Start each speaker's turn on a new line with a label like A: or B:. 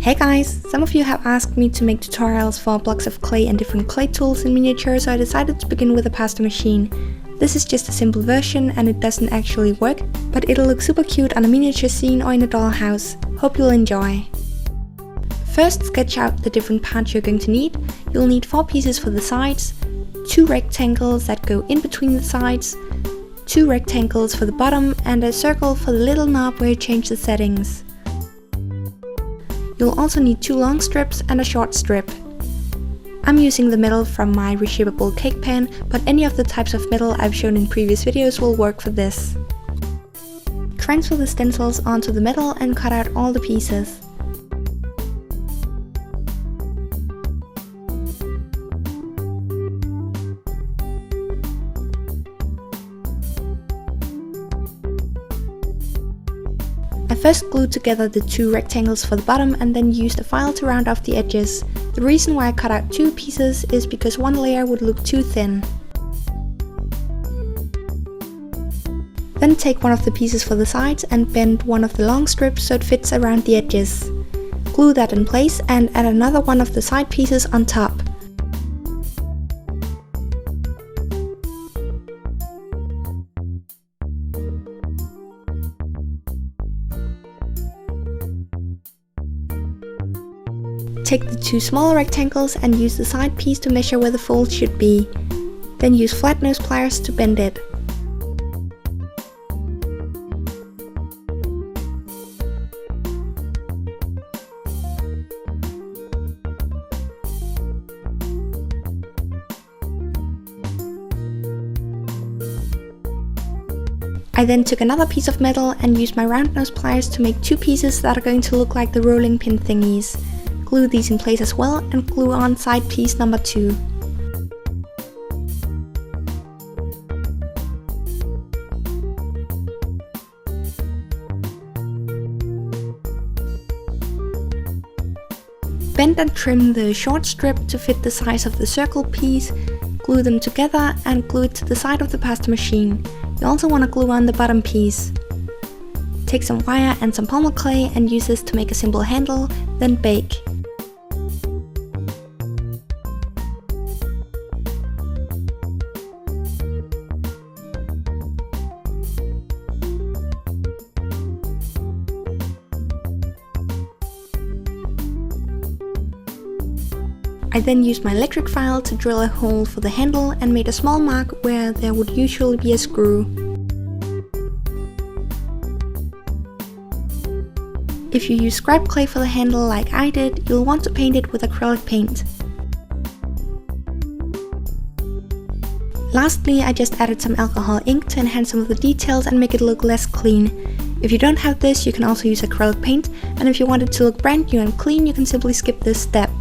A: Hey guys! Some of you have asked me to make tutorials for blocks of clay and different clay tools in miniature, so I decided to begin with a pasta machine. This is just a simple version and it doesn't actually work, but it'll look super cute on a miniature scene or in a dollhouse. Hope you'll enjoy! First, sketch out the different parts you're going to need. You'll need 4 pieces for the sides, 2 rectangles that go in between the sides, 2 rectangles for the bottom, and a circle for the little knob where you change the settings. You'll also need 2 long strips and a short strip. I'm using the metal from my reshapeable cake pan, but any of the types of metal I've shown in previous videos will work for this. Transfer the stencils onto the metal and cut out all the pieces. I first glued together the 2 rectangles for the bottom and then used a file to round off the edges. The reason why I cut out 2 pieces is because one layer would look too thin. Then take one of the pieces for the sides and bend one of the long strips so it fits around the edges. Glue that in place and add another one of the side pieces on top. Take the 2 smaller rectangles and use the side piece to measure where the fold should be. Then use flat nose pliers to bend it. I then took another piece of metal and used my round nose pliers to make 2 pieces that are going to look like the rolling pin thingies. Glue these in place as well and glue on side piece number 2. Bend and trim the short strip to fit the size of the circle piece, glue them together and glue it to the side of the pasta machine. You also want to glue on the bottom piece. Take some wire and some polymer clay and use this to make a simple handle, then bake. I then used my electric file to drill a hole for the handle and made a small mark where there would usually be a screw. If you use scrap clay for the handle like I did, you'll want to paint it with acrylic paint. Lastly, I just added some alcohol ink to enhance some of the details and make it look less clean. If you don't have this, you can also use acrylic paint, and if you want it to look brand new and clean, you can simply skip this step.